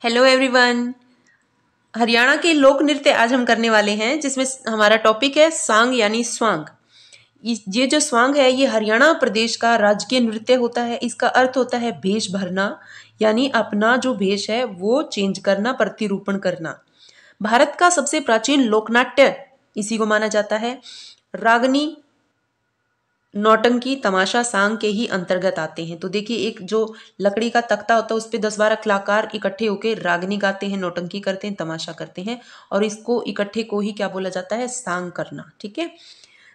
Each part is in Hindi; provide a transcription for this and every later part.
Hello everyone. हरियाणा के लोक नृत्य आज हम करने वाले हैं, जिसमें हमारा टॉपिक है सांग यानी स्वांग। ये जो स्वांग है ये हरियाणा प्रदेश का राजकीय नृत्य होता है। इसका अर्थ होता है भेष भरना, यानी अपना जो भेष है वो चेंज करना, प्रतिरूपण करना। भारत का सबसे प्राचीन लोकनाट्य इसी को माना जाता है। रागनी, नौटंकी, तमाशा सांग के ही अंतर्गत आते हैं। तो देखिए, एक जो लकड़ी का तख्ता होता है उस पे 10-12 कलाकार इकट्ठे होकर रागनी गाते हैं, नौटंकी करते हैं, तमाशा करते हैं, और इसको इकट्ठे को ही क्या बोला जाता है? सांग करना। ठीक है।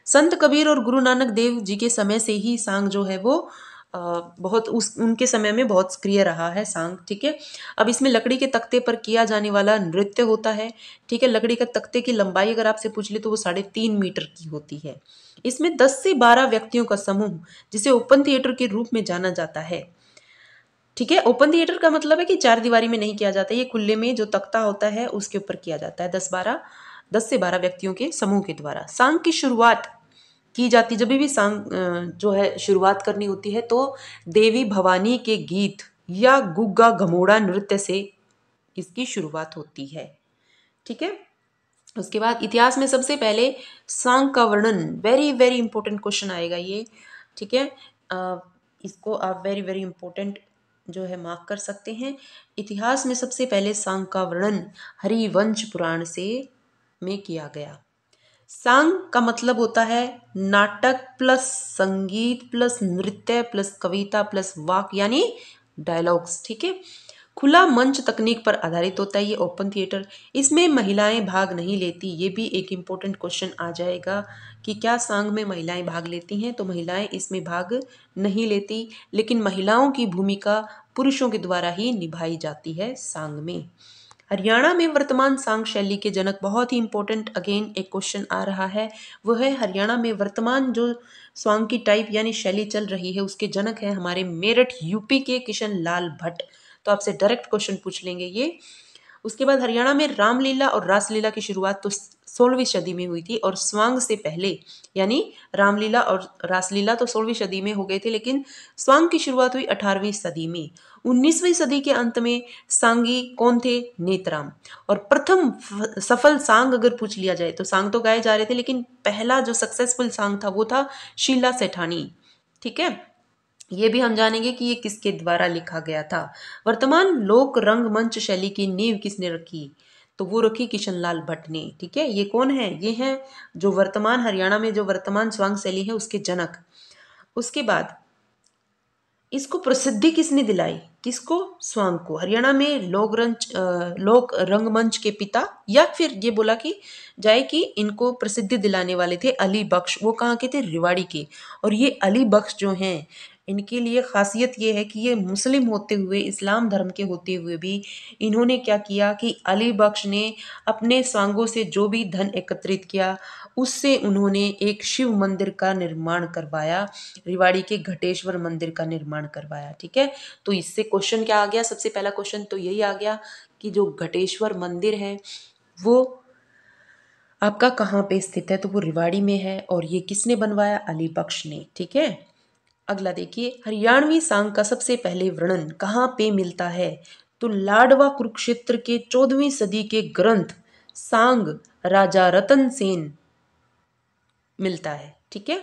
संत कबीर और गुरु नानक देव जी के समय से ही सांग जो है वो बहुत उनके समय में बहुत सक्रिय रहा है सांग। ठीक है। अब इसमें लकड़ी के तख्ते पर किया जाने वाला नृत्य होता है। ठीक है। लकड़ी का तख्ते की लंबाई अगर आपसे पूछ ले तो वो 3.5 मीटर की होती है। इसमें 10 से 12 व्यक्तियों का समूह, जिसे ओपन थिएटर के रूप में जाना जाता है। ठीक है। ओपन थिएटर का मतलब है कि 4 दीवारी में नहीं किया जाता, ये खुले में जो तख्ता होता है उसके ऊपर किया जाता है 10 से 12 व्यक्तियों के समूह के द्वारा। सांग की शुरुआत की जाती, जब भी सांग जो है शुरुआत करनी होती है तो देवी भवानी के गीत या गुग्गा घमोड़ा नृत्य से इसकी शुरुआत होती है। ठीक है। उसके बाद इतिहास में सबसे पहले सांग का वर्णन, वेरी वेरी इंपॉर्टेंट क्वेश्चन आएगा ये। ठीक है। इसको आप वेरी वेरी इंपॉर्टेंट जो है मार्क कर सकते हैं। इतिहास में सबसे पहले सांग का वर्णन हरिवंश पुराण से में किया गया। सांग का मतलब होता है नाटक प्लस संगीत प्लस नृत्य प्लस कविता प्लस वाक, यानी डायलॉग्स। ठीक है। खुला मंच तकनीक पर आधारित होता है ये ओपन थिएटर। इसमें महिलाएं भाग नहीं लेती, ये भी एक इम्पोर्टेंट क्वेश्चन आ जाएगा कि क्या सांग में महिलाएं भाग लेती हैं? तो महिलाएं इसमें भाग नहीं लेती, लेकिन महिलाओं की भूमिका पुरुषों के द्वारा ही निभाई जाती है सांग में। हरियाणा में वर्तमान सांग शैली के जनक, बहुत ही इंपॉर्टेंट अगेन एक क्वेश्चन आ रहा है, वो है हरियाणा में वर्तमान जो सांग की टाइप यानी शैली चल रही है उसके जनक है हमारे मेरठ यूपी के किशन लाल भट्ट। तो आपसे डायरेक्ट क्वेश्चन पूछ लेंगे ये। उसके बाद हरियाणा में रामलीला और रासलीला की शुरुआत तो 16वीं सदी में हुई थी, और स्वांग से पहले यानी रामलीला और रासलीला तो 16वीं सदी में हो गए थे, लेकिन स्वांग की शुरुआत हुई 18वीं सदी में। 19वीं सदी के अंत में सांगी कौन थे? नेतराम। और प्रथम सफल सांग अगर पूछ लिया जाए तो सांग तो गाए जा रहे थे, लेकिन पहला जो सक्सेसफुल सांग था वो था शीला सेठानी। ठीक है। ये भी हम जानेंगे कि ये किसके द्वारा लिखा गया था। वर्तमान लोक रंगमंच शैली की नींव किसने रखी? तो वो रखी किशनलाल भट्ट ने। ठीक है। ये कौन है? ये है जो वर्तमान हरियाणा में जो वर्तमान स्वांग शैली है उसके जनक। उसके बाद इसको प्रसिद्धि किसने दिलाई? किसको? स्वांग को। हरियाणा में लोक रंगमंच के पिता, या फिर ये बोला कि जाए कि इनको प्रसिद्धि दिलाने वाले थे अली बख्श। वो कहाँ के थे? रेवाड़ी के। और ये अली बख्श जो हैं, इनके लिए खासियत ये है कि ये मुस्लिम होते हुए, इस्लाम धर्म के होते हुए भी इन्होंने क्या किया कि अली बख्श ने अपने सांगों से जो भी धन एकत्रित किया उससे उन्होंने एक शिव मंदिर का निर्माण करवाया, रेवाड़ी के घटेश्वर मंदिर का निर्माण करवाया। ठीक है। तो इससे क्वेश्चन क्या आ गया? सबसे पहला क्वेश्चन तो यही आ गया कि जो घटेश्वर मंदिर है वो आपका कहाँ पे स्थित है? तो वो रेवाड़ी में है, और ये किसने बनवाया? अली बख्श ने। ठीक है। अगला देखिए, हरियाणवी सांग का सबसे पहले वर्णन कहाँ पे मिलता है? तो लाडवा कुरुक्षेत्र के 14वीं सदी के ग्रंथ सांग राजा रतन सेन मिलता है। ठीक है।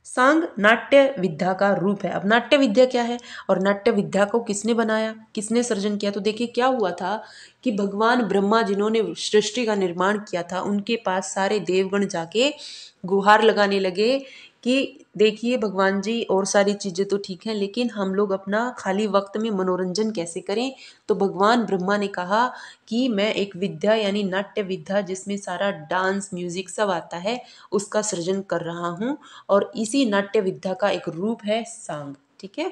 सांग नाट्य विद्या का रूप है। अब नाट्य विद्या क्या है और नाट्य विद्या को किसने बनाया, किसने सर्जन किया? तो देखिए क्या हुआ था कि भगवान ब्रह्मा जिन्होंने सृष्टि का निर्माण किया था उनके पास सारे देवगण जाके गुहार लगाने लगे कि देखिए भगवान जी, और सारी चीज़ें तो ठीक हैं लेकिन हम लोग अपना खाली वक्त में मनोरंजन कैसे करें? तो भगवान ब्रह्मा ने कहा कि मैं एक विद्या यानी नाट्य विद्या, जिसमें सारा डांस म्यूजिक सब आता है, उसका सृजन कर रहा हूँ, और इसी नाट्य विद्या का एक रूप है सांग। ठीक है।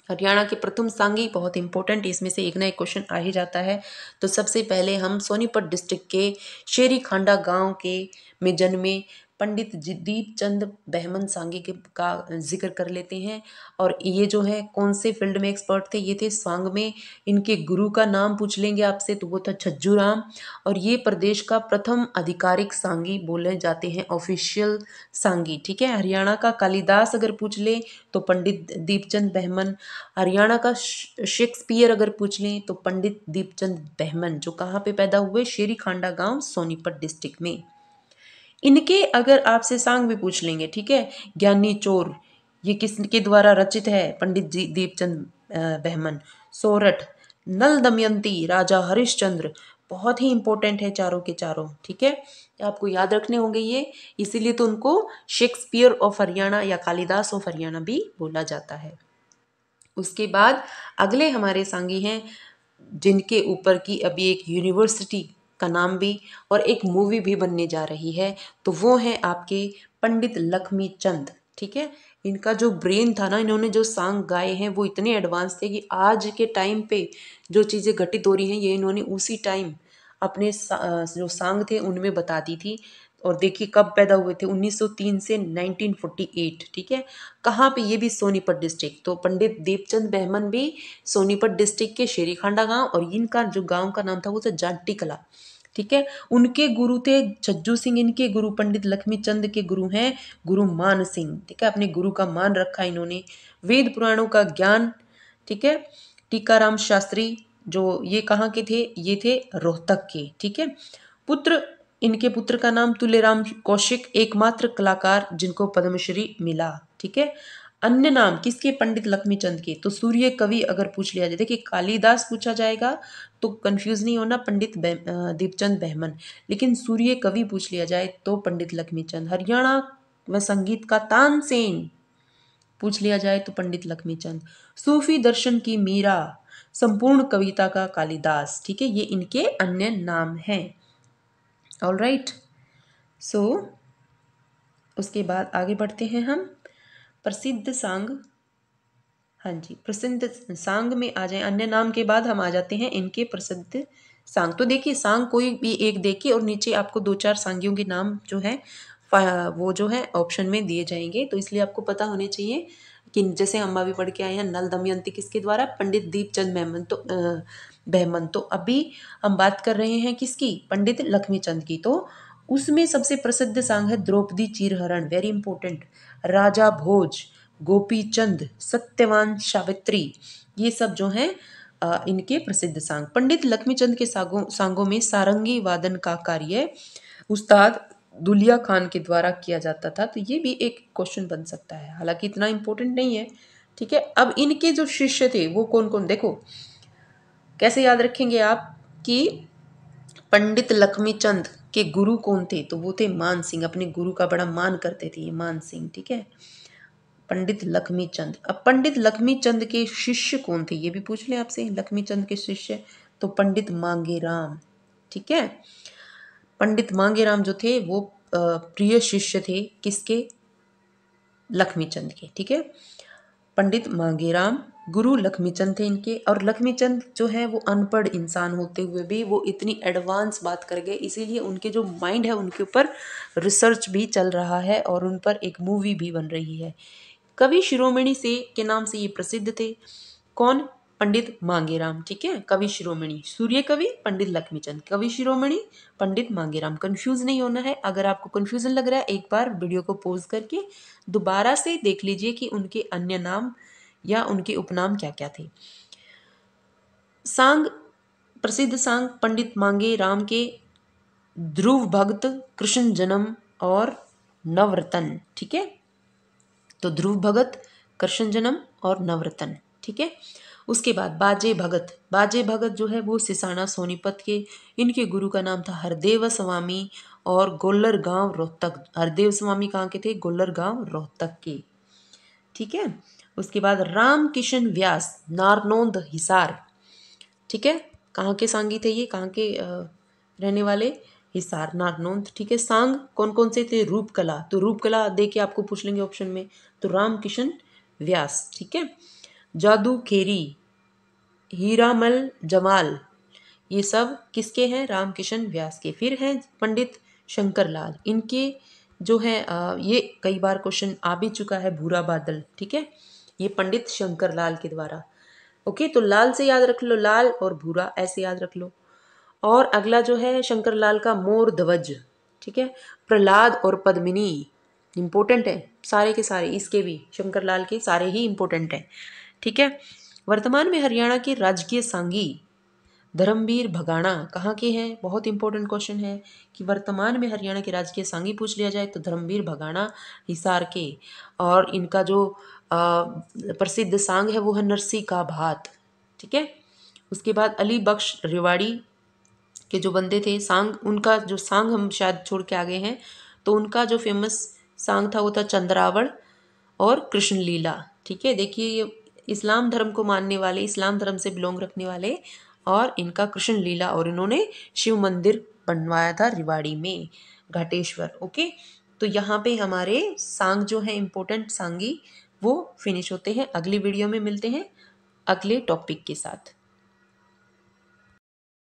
हरियाणा के प्रथम सांगी बहुत इंपॉर्टेंट, इसमें से एक ना एक क्वेश्चन आ ही जाता है। तो सबसे पहले हम सोनीपत डिस्ट्रिक्ट के शेरी खांडा गांव के में जन्मे पंडित दीपचंद बहमन सांगी के का जिक्र कर लेते हैं। और ये जो है कौन से फील्ड में एक्सपर्ट थे, ये थे सांग में। इनके गुरु का नाम पूछ लेंगे आपसे तो वो था छज्जू राम। और ये प्रदेश का प्रथम आधिकारिक सांगी बोले जाते हैं, ऑफिशियल सांगी। ठीक है। हरियाणा का कालिदास अगर पूछ ले तो पंडित दीपचंद बहमन। हरियाणा का शेक्सपियर अगर पूछ लें तो पंडित दीपचंद बहमन, जो कहाँ पे पैदा हुए, शेरी खांडा गांव सोनीपत डिस्ट्रिक्ट में। इनके अगर आपसे सांग भी पूछ लेंगे, ठीक है, ज्ञानी चोर ये किसके द्वारा रचित है, पंडित जी दीपचंद बहमन। सोरठ, नल दमयंती, राजा हरिश्चंद्र, बहुत ही इंपॉर्टेंट है चारों के चारों। ठीक है, आपको याद रखने होंगे ये, इसीलिए तो उनको शेक्सपियर ऑफ हरियाणा या कालिदास ऑफ हरियाणा भी बोला जाता है। उसके बाद अगले हमारे सांगी हैं जिनके ऊपर की अभी एक यूनिवर्सिटी का नाम भी और एक मूवी भी बनने जा रही है, तो वो है आपके पंडित लक्ष्मी चंद। ठीक है, इनका जो ब्रेन था ना, इन्होंने जो सांग गाए हैं वो इतने एडवांस थे कि आज के टाइम पे जो चीज़ें घटित हो रही हैं ये इन्होंने उसी टाइम अपने जो सांग थे उनमें बता दी थी। और देखिए कब पैदा हुए थे, 1903 से 1948। ठीक है, कहाँ पे, ये भी सोनीपत डिस्ट्रिक्ट। तो पंडित दीपचंद बहमन भी सोनीपत डिस्ट्रिक्ट के शेरीखांडा गांव, और इनका जो गांव का नाम था वो था जाटी कला। ठीक है, उनके गुरु थे छज्जू सिंह, इनके गुरु पंडित लक्ष्मी चंद के गुरु हैं गुरु मान सिंह। ठीक है, अपने गुरु का मान रखा इन्होंने। वेद पुराणों का ज्ञान। ठीक है, टीकाराम शास्त्री, जो ये कहाँ के थे, ये थे रोहतक के। ठीक है, पुत्र, इनके पुत्र का नाम तुलेराम कौशिक, एकमात्र कलाकार जिनको पद्मश्री मिला। ठीक है, अन्य नाम किसके, पंडित लक्ष्मी चंद के। तो सूर्य कवि अगर पूछ लिया जाए, देखिए कालिदास पूछा जाएगा तो कंफ्यूज नहीं होना, पंडित दीपचंद बहमन। लेकिन सूर्य कवि पूछ लिया जाए तो पंडित लक्ष्मी चंद। हरियाणा व संगीत का तानसेन पूछ लिया जाए तो पंडित लक्ष्मी चंद। सूफी दर्शन की मीरा, संपूर्ण कविता का कालिदास। ठीक है, ये इनके अन्य नाम हैं। ऑल राइट, सो उसके बाद आगे बढ़ते हैं हम। प्रसिद्ध सांग, हाँ जी, प्रसिद्ध सांग में आ जाए, अन्य नाम के बाद हम आ जाते हैं इनके प्रसिद्ध सांग। तो देखिए सांग कोई भी एक देखिए और नीचे आपको दो चार सांगियों के नाम जो है वो जो है ऑप्शन में दिए जाएंगे, तो इसलिए आपको पता होने चाहिए कि जैसे हम अभी पढ़ के आए हैं नल दमयंती किसके द्वारा, पंडित दीपचंद बहमन। तो बहमन, तो अभी हम बात कर रहे हैं किसकी, पंडित लक्ष्मी चंद की। तो उसमें सबसे प्रसिद्ध सांग है द्रौपदी चीरहरण, वेरी इंपॉर्टेंट, राजा भोज, गोपी चंद, सत्यवान सावित्री, ये सब जो हैं इनके प्रसिद्ध सांग। पंडित लक्ष्मीचंद के सांगों में सारंगी वादन का कार्य उस्ताद दुलिया खान के द्वारा किया जाता था। तो ये भी एक क्वेश्चन बन सकता है, हालांकि इतना इंपॉर्टेंट नहीं है। ठीक है, अब इनके जो शिष्य थे वो कौन कौन, देखो कैसे याद रखेंगे आप कि पंडित लक्ष्मीचंद के गुरु कौन थे, तो वो थे मान सिंह, अपने गुरु का बड़ा मान करते थे ये मान सिंह। ठीक है, पंडित लक्ष्मीचंद। अब पंडित लक्ष्मीचंद के शिष्य कौन थे ये भी पूछ ले आपसे, लक्ष्मीचंद के शिष्य, तो पंडित मांगेराम। ठीक है, पंडित मांगेराम जो थे वो प्रिय शिष्य थे किसके, लक्ष्मीचंद के। ठीक है, पंडित मांगेराम गुरु लक्ष्मीचंद थे इनके। और लक्ष्मीचंद जो है वो अनपढ़ इंसान होते हुए भी वो इतनी एडवांस बात कर गए, इसीलिए उनके जो माइंड है उनके ऊपर रिसर्च भी चल रहा है और उन पर एक मूवी भी बन रही है। कवि शिरोमणि से के नाम से ये प्रसिद्ध थे, कौन, पंडित मांगेराम। ठीक है, कवि शिरोमणि, सूर्य कवि पंडित लक्ष्मीचंद, कवि शिरोमणि पंडित मांगेराम। कंफ्यूज नहीं होना है, अगर आपको कंफ्यूजन लग रहा है एक बार वीडियो को पॉज करके दोबारा से देख लीजिए कि उनके अन्य नाम या उनके उपनाम क्या क्या थे। सांग, प्रसिद्ध सांग पंडित मांगेराम के ध्रुव भक्त, कृष्ण जन्म और नवरतन। ठीक है, तो ध्रुव भगत, कृष्ण जन्म और नवरतन। ठीक है, उसके बाद बाजे भगत, बाजे भगत जो है वो सिसाना सोनीपत के, इनके गुरु का नाम था हरदेव स्वामी और गोल्लर गांव रोहतक। हरदेव स्वामी कहाँ के थे, गोल्लर गांव रोहतक के। ठीक है, उसके बाद राम किशन व्यास, नारनौंद हिसार। ठीक है, कहाँ के सांगी थे ये, कहाँ के रहने वाले, हिसार नारनौंद। ठीक है, सांग कौन कौन से थे, रूपकला, तो रूपकला दे के आपको पूछ लेंगे ऑप्शन में, तो राम किशन व्यास। ठीक है, जादू खेरी, हीरामल जमाल, ये सब किसके हैं, राम किशन व्यास के। फिर हैं पंडित शंकर लाल, इनके जो है ये कई बार क्वेश्चन आ भी चुका है, भूरा बादल, ठीक है, ये पंडित शंकर लाल के द्वारा। ओके, तो लाल से याद रख लो, लाल और भूरा ऐसे याद रख लो। और अगला जो है शंकर लाल का मोर ध्वज, ठीक है, प्रहलाद और पद्मिनी इंपॉर्टेंट है, सारे के सारे इसके भी शंकर लाल के सारे ही इंपॉर्टेंट हैं, ठीक है। वर्तमान में हरियाणा के राजकीय सांगी धर्मवीर भगाना कहाँ के हैं, बहुत इंपॉर्टेंट क्वेश्चन है कि वर्तमान में हरियाणा के राजकीय सांगी पूछ लिया जाए तो धर्मवीर भगाना हिसार के, और इनका जो प्रसिद्ध सांग है वो है नरसी का भात, ठीक है। उसके बाद अली बख्श रेवाड़ी के जो बंदे थे सांग, उनका जो सांग हम शायद छोड़ के आ गए हैं, तो उनका जो फेमस सांग था वो था चंद्रावण और कृष्ण लीला, ठीक है। देखिए ये इस्लाम धर्म को मानने वाले, इस्लाम धर्म से बिलोंग रखने वाले, और इनका कृष्ण लीला, और इन्होंने शिव मंदिर बनवाया था रिवाड़ी में, घाटेश्वर। ओके, तो यहाँ पे हमारे सांग जो है इम्पोर्टेंट सांगी वो फिनिश होते हैं। अगली वीडियो में मिलते हैं अगले टॉपिक के साथ।